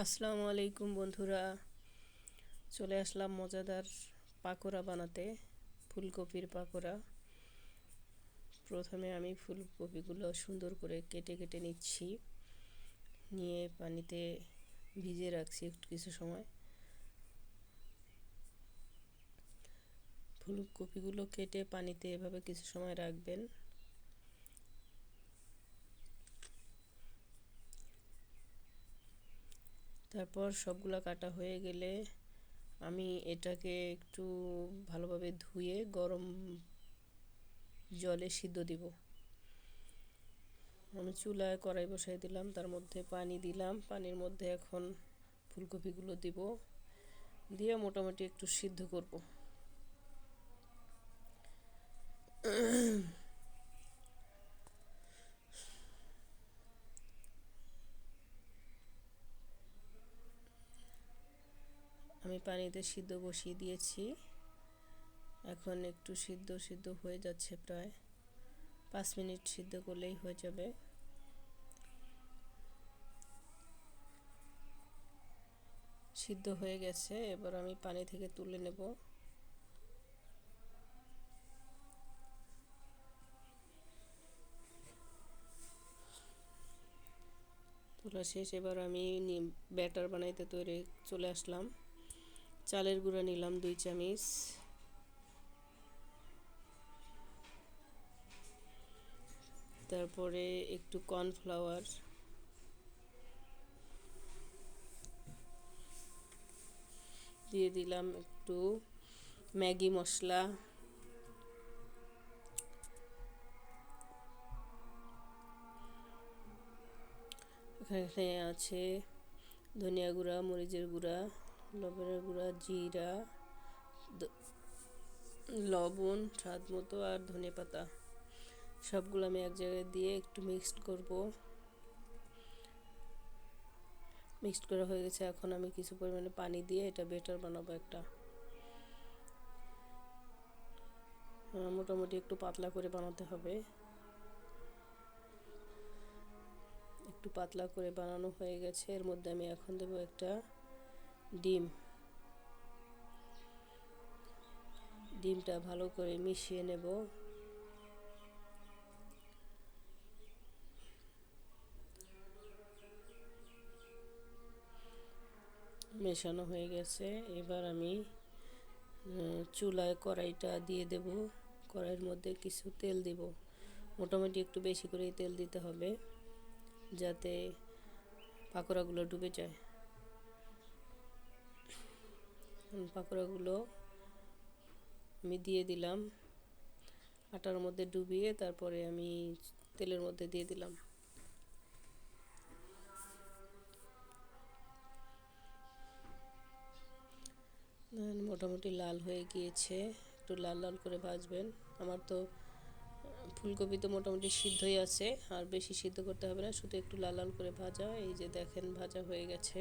আসসালামু আলাইকুম বন্ধুরা, চলে আসলাম মজাদার পাকোড়া বানাতে। ফুলকপির পাকোড়া। প্রথমে আমি ফুলকপিগুলো সুন্দর করে কেটে কেটে নিচ্ছি, নিয়ে পানিতে ভিজিয়ে রাখছি একটু কিছু সময়। ফুলকপিগুলো কেটে পানিতে এভাবে কিছু সময় রাখবেন। তারপর সবগুলা কাটা হয়ে গেলে আমি এটাকে একটু ভালোভাবে ধুয়ে গরম জলে সিদ্ধ দিব। আমি চুলায় কড়াই বসাই দিলাম, তার মধ্যে পানি দিলাম। পানির মধ্যে এখন ফুলকপিগুলো দিব, দিয়ে মোটামুটি একটু সিদ্ধ করব। আমি পানিতে সিদ্ধ বসিয়ে দিয়েছি। এখন একটু সিদ্ধ সিদ্ধ হয়ে যাচ্ছে, প্রায় 5 মিনিট সিদ্ধ করলেই হয়ে যাবে। সিদ্ধ হয়ে গেছে, এবার আমি পানি থেকে তুলে নেব। তোলা শেষ, এবার আমি ব্যাটার বানাইতে তৈরি চলে আসলাম। চালের গুঁড়া নিলাম 2 চামচ, তারপরে একটু কর্নফ্লাওয়ার, দিয়ে দিলাম একটু ম্যাগি মশলা, এখানে আছে ধনিয়া গুঁড়া, মরিচের গুঁড়া, লবণের গুঁড়া, জিরা, লবণ স্বাদ মতো, আর ধনে পাতা। সবগুলো আমি এক জায়গায় দিয়ে একটু মিক্সড করব। মিক্সড করা হয়ে গেছে, এখন আমি কিছু পরিমাণে পানি দিয়ে এটা বেটার বানাবো একটা। মোটামুটি একটু পাতলা করে বানাতে হবে। একটু পাতলা করে বানানো হয়ে গেছে, এর মধ্যে আমি এখন দেবো একটা ডিম। ডিমটা ভালো করে মিশিয়ে নেব। মেশানো হয়ে গেছে, এবার আমি চুলায় কড়াইটা দিয়ে দেব। কড়াইয়ের মধ্যে কিছু তেল দেব, মোটামুটি একটু বেশি করেই তেল দিতে হবে যাতে পাকোড়াগুলো ডুবে যায়। পাকোড়াগুলো আমি দিয়ে দিলাম আটার মধ্যে ডুবিয়ে, তারপরে আমি তেলের মধ্যে দিয়ে দিলাম। মোটামুটি লাল হয়ে গিয়েছে, একটু লাল লাল করে ভাজবেন। আমার তো ফুলকপি তো মোটামুটি সিদ্ধই আছে, আর বেশি সিদ্ধ করতে হবে না, শুধু একটু লাল লাল করে ভাজা। এই যে দেখেন, ভাজা হয়ে গেছে।